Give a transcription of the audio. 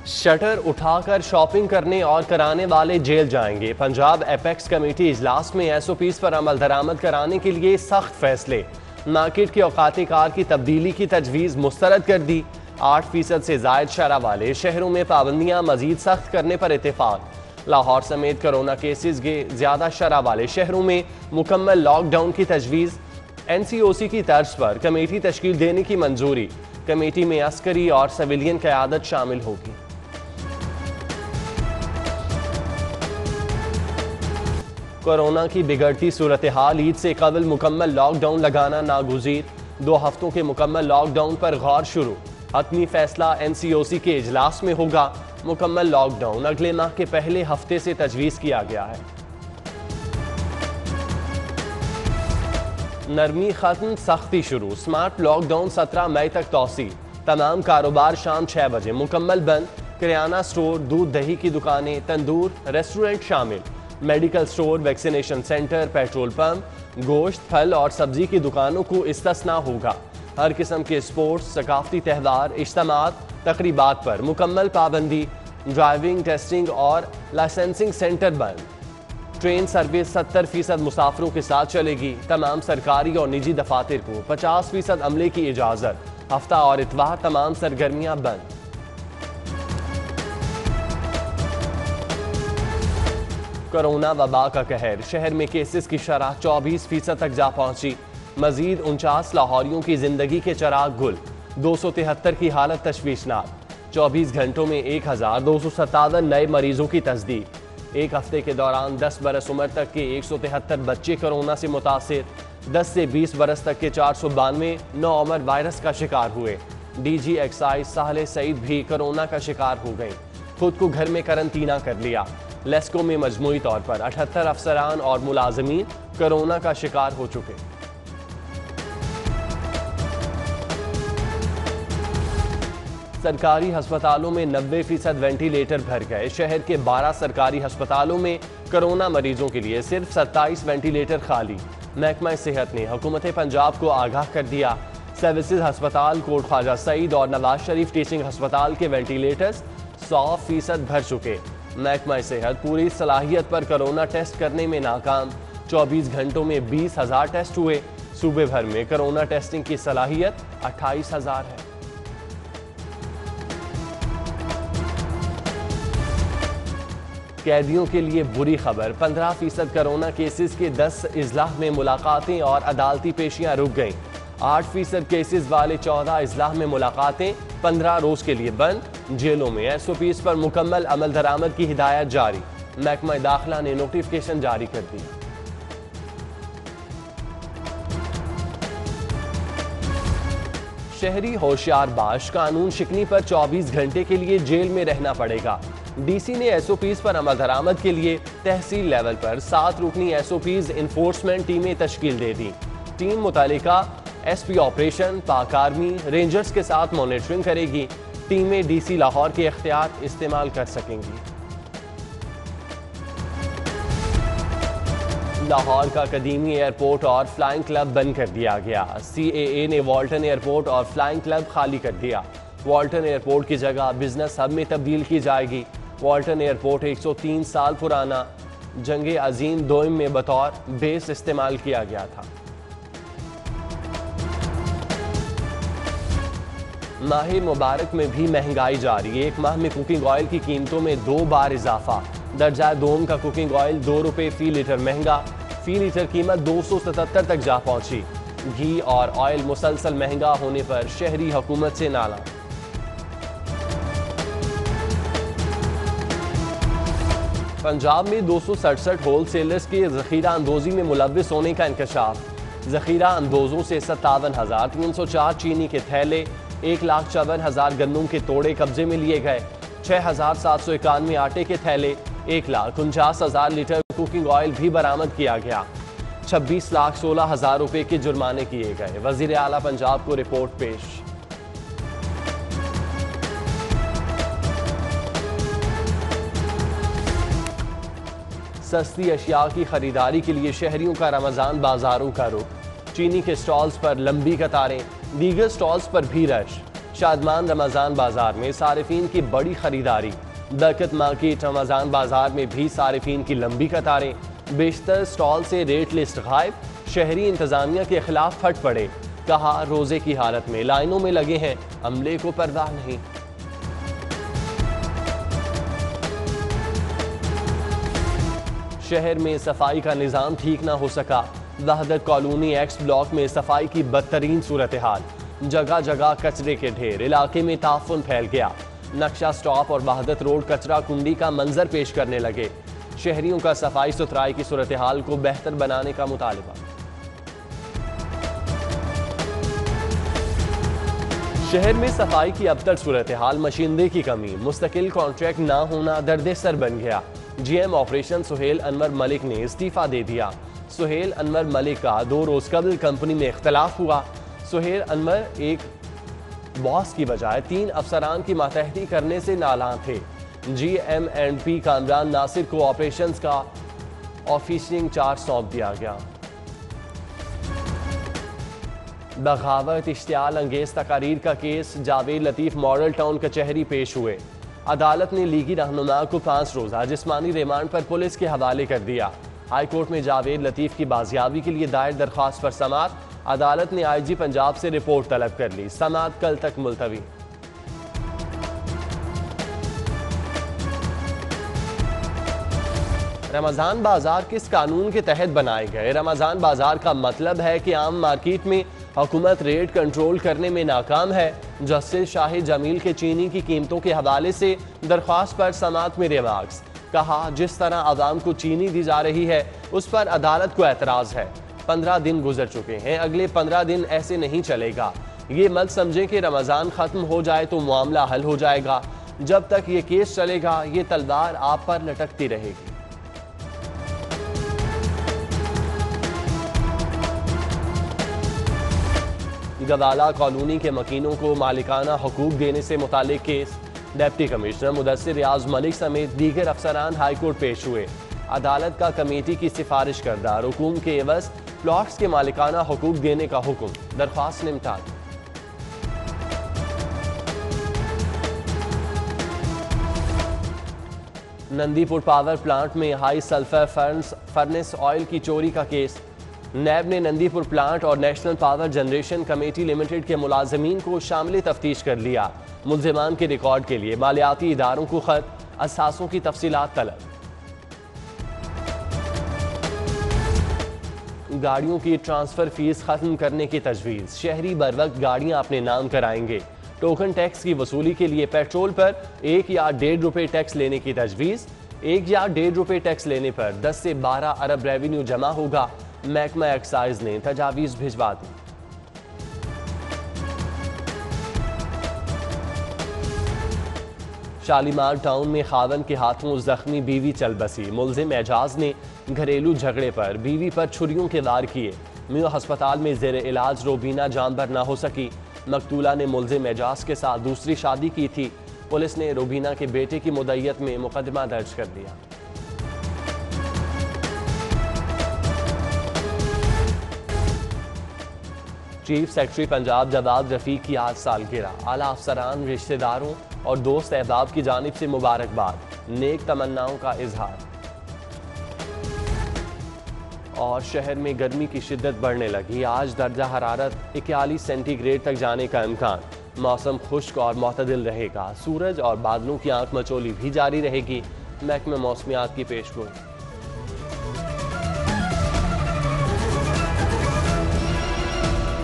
Shutter उठाकर shopping करने और कराने वाले जेल जाएंगे। पंजाब एपेक्स कमेटी इजलास में एसओपीज पर अमल दरामद कराने के लिए सख्त फैसले। मार्केट के औकात कार की तब्दीली की तजवीज़ मुस्तरद कर दी। 8% से जायद शरह वाले शहरों में पाबंदियां मजीद सख्त करने पर इत्तेफाक। लाहौर समेत कोरोना केसेस के ज्यादा शरह वाले शहरों में मुकम्मल लॉकडाउन की तजवीज़। NCOC की तर्ज पर कमेटी तश्कील देने की मंजूरी। कमेटी में अस्करी और सिविलियन क़यादत शामिल होगी। कोरोना की बिगड़ती सूरत हाल, ईद से कबल मुकम्मल लॉकडाउन लगाना नागुज़ीर। 2 हफ्तों के मुकम्मल लॉकडाउन पर गौर शुरू। हतमी फैसला NCOC के इजलास में होगा। मुकम्मल लॉकडाउन अगले माह के पहले हफ्ते से तजवीज़ किया गया है। नरमी खत्म, सख्ती शुरू। स्मार्ट लॉकडाउन 17 मई तक तौसी। तमाम कारोबार शाम 6 बजे मुकम्मल बंद। किराना स्टोर, दूध दही की दुकानें, तंदूर, रेस्टोरेंट शामिल। Medical store, vaccination centre, petrol pump, गोश्त, फल और सब्जी की दुकानों को इस्तिस्ना होगा। हर किस्म के स्पोर्ट्स, सकाफती त्यौहार, इज्तिमात, तकरीबात पर मुकम्मल पाबंदी। ड्राइविंग, टेस्टिंग और लाइसेंसिंग सेंटर बंद। ट्रेन सर्विस 70% मुसाफिरों के साथ चलेगी। तमाम सरकारी और निजी दफातर को 50% अमले की इजाज़त। हफ्ता और इतवार तमाम सरगर्मियाँ बंद। कोरोना वबा का कहर, शहर में केसेस की शरह 24% तक जा पहुंची। मजीद 49 लाहौरियों की जिंदगी के चिराग गुल। 273 की हालत तशवीशनाक। 24 घंटों में 1257 नए मरीजों की तस्दीक। एक हफ्ते के दौरान 10 बरस उम्र तक के 173 बच्चे कोरोना से मुतासिर। 10 से 20 बरस तक के 492 नौउमर वायरस का शिकार हुए। DG एक्साइज साहले सईद भी कोरोना का शिकार हो गई। खुद को घर में करंटीना कर लिया। लेस्को में मजमूई तौर पर 78 अफसरान और मुलाजमीन कोरोना का शिकार हो चुके। सरकारी अस्पतालों में 90% वेंटिलेटर भर गए। शहर के 12 सरकारी अस्पतालों में कोरोना मरीजों के लिए सिर्फ 27 वेंटिलेटर खाली। महकमा सेहत ने हुकूमत पंजाब को आगाह कर दिया। सर्विसेज अस्पताल, कोट ख्वाजा सईद और नवाज शरीफ टीचिंग अस्पताल के वेंटिलेटर्स 100% भर चुके। महकमा सेहत पूरी सलाहियत पर कोरोना टेस्ट करने में नाकाम। 24 घंटों में 20,000 टेस्ट हुए। सूबे भर में कोरोना टेस्टिंग की सलाहियत 28,000 है। कैदियों के लिए बुरी खबर, 15% कोरोना केसेस के 10 इजलाह में मुलाकातें और अदालती पेशियां रुक गईं। 8% केसेस वाले 14 इजलाह में मुलाकातें 15 रोज के लिए बंद। जेलों में SOPs पर मुकम्मल अमल दरामद की हिदायत जारी। महकमा दाखिला ने नोटिफिकेशन जारी कर दिया। शहरी होशियार बाश, कानून शिकनी पर 24 घंटे के लिए जेल में रहना पड़ेगा। DC ने SOPs पर अमल दरामद के लिए तहसील लेवल पर 7 रुकनी SOPs इन्फोर्समेंट टीमें तश्कील दे दी। टीम मुतालिका SP ऑपरेशन, पाक आर्मी, रेंजर्स के साथ मॉनिटरिंग करेगी। टीमें DC लाहौर के इख्तियार इस्तेमाल कर सकेंगी। लाहौर का कदीमी एयरपोर्ट और फ्लाइंग क्लब बंद कर दिया गया। CAA ने वॉल्टन एयरपोर्ट और फ्लाइंग क्लब खाली कर दिया। वॉल्टन एयरपोर्ट की जगह बिजनेस हब में तब्दील की जाएगी। वॉल्टन एयरपोर्ट 103 साल पुराना जंग अजीम दोइम में बतौर बेस इस्तेमाल किया गया था। माह मुबारक में भी महंगाई जारी। एक माह में कुकिंग ऑयल की कीमतों में 2 बार इजाफा। दर्जा दोम का कुकिंग ऑयल 2 रुपये फी लीटर महंगा। फी लीटर कीमत 277 तक जा पहुंची। घी और ऑयल मुसलसल महंगा होने पर शहरी हुकूमत से नाला। पंजाब में 267 होलसेलर्स के जखीरा अंदोजी में मुलविस होने का इंकशाफ। जखीरा अंदोजों से 57,304 चीनी के थैले, 1,54,000 गंदम के तोड़े कब्जे में लिए गए। 6,791 आटे के थैले, 1,49,000 लीटर कुकिंग ऑयल भी बरामद किया गया। 26,16,000 रुपए के जुर्माने किए गए। वजीर आला पंजाब को रिपोर्ट पेश। सस्ती अशिया की खरीदारी के लिए शहरियों का रमजान बाजारों का रुख। चीनी के स्टॉल्स पर लंबी कतारें, दीगर स्टॉल्स पर भी रश। शादमान रमजान बाजार में सारिफीन की बड़ी खरीदारी। बरकत मार्केट रमजान बाजार में भी सारिफीन की लंबी कतारें। बेशतर स्टॉल से रेट लिस्ट गायब। शहरी इंतजामिया के खिलाफ फट पड़े। कहा रोजे की हालत में लाइनों में लगे हैं, अमले को परवाह नहीं। शहर में सफाई का निजाम ठीक ना हो सका। वहदत कॉलोनी एक्स ब्लॉक में सफाई की बदतरीन सूरत हाल। जगह जगह कचरे के ढेर, इलाके में ताफुन फैल गया। नक्शा स्टॉप और वहदत रोड कचरा कुंडी का मंजर पेश करने लगे। शहरियों का सफाई सुथराई की सूरत हाल को बेहतर बनाने का मुतालबा। शहर में सफाई की अबतर सूरत हाल, मशीनरी की कमी, मुस्तकिल कॉन्ट्रैक्ट ना होना दर्द सर बन गया। जीएम ऑपरेशन सुहेल अनवर मलिक ने इस्तीफा दे दिया। सुहेल अनवर मलिक का 2 रोज कबल कंपनी में इख्तलाफ हुआ। सुहेल अनवर एक बॉस की बजाय 3 अफसरान की मातहती करने से नालां थे। GM&P कामरान नासिर को ऑपरेशंस का ऑफिसिंग चार्ज सौंप दिया गया। बगावत इश्तियाल अंगेज तकारीर का case, Javed Latif model town कचहरी पेश हुए। अदालत ने लीगी रहनुमा को 5 रोजा जिस्मानी रिमांड पर पुलिस के हवाले कर दिया। हाईकोर्ट में जावेद लतीफ की बाजियाबी के लिए दायर दरख्वास्त पर समाअत। अदालत ने IG पंजाब से रिपोर्ट तलब कर ली। समाअत कल तक मुलतवी। रमजान बाजार किस कानून के तहत बनाए गए? रमजान बाजार का मतलब है कि आम मार्केट में हुकूमत रेट कंट्रोल करने में नाकाम है। जस्टिस शाहिद जमील के चीनी की कीमतों के हवाले से दरख्वास्त पर समाअत में रिमार्क्स। कहा जिस तरह आवाम को चीनी दी जा रही है उस पर अदालत को एतराज है। 15 दिन गुजर चुके हैं, अगले 15 दिन ऐसे नहीं चलेगा। ये मत समझें कि रमजान खत्म हो जाए तो मामला हल हो जाएगा। जब तक ये केस चलेगा ये तलवार आप पर लटकती रहेगी। गवाला कॉलोनी के मकीनों को मालिकाना हकूक देने से मुतालिक केस। डिप्टी कमिश्नर मुदस्सिर रियाज मलिक समेत दीगर अफसरान हाईकोर्ट पेश हुए। अदालत का कमेटी की सिफारिश करदा रुकूम के एवज प्लॉट्स के मालिकाना हकूक देने का हुक्म, दरख्वास्त निमटा दी। नंदीपुर पावर प्लांट में हाई सल्फर फर्नेस ऑयल की चोरी का केस। नैब ने नंदीपुर प्लांट और national power generation committee limited के मुलाजमीन को शामिल तफ्तीश कर लिया। मुल्जिमान के रिकॉर्ड के लिए मालियाती इदारों को खत, असासों की तफसीलात तलब। गाड़ियों की ट्रांसफर फीस खत्म करने की तजवीज़। शहरी बर वक्त गाड़ियां अपने नाम कराएंगे। टोकन टैक्स की वसूली के लिए पेट्रोल पर 1 या 1.5 रुपए टैक्स लेने की तजवीज़। 1 या 1.5 रुपए टैक्स लेने पर 10 से 12 अरब रेवेन्यू जमा होगा। महकमा एक्साइज ने तजावीज़ भिजवा दी। शालीमार टाउन में खावन के हाथों जख्मी बीवी चल बसी। मुल्जिम एजाज ने घरेलू झगड़े पर बीवी पर छुरियों के वार किए। मियो अस्पताल में जेर इलाज रोबीना जानबर ना हो सकी। मकतूला ने मुल्जिम एजाज के साथ दूसरी शादी की थी। पुलिस ने रोबीना के बेटे की मुद्दत में मुकदमा दर्ज कर दिया। चीफ सेक्रेटरी पंजाब जवाद रफीक की आज सालगिरह। आला अफसरान, रिश्तेदारों और दोस्त अहबाब की जानिब से मुबारकबाद, नेक तमन्नाओं का इजहार। और शहर में गर्मी की शिद्दत बढ़ने लगी। आज दर्जा हरारत 41 सेंटीग्रेड तक जाने का इम्कान। मौसम खुश्क और मोतदिल रहेगा। सूरज और बादलों की आंख मचोली भी जारी रहेगी। महकमे मौसमियात की पेशगोई।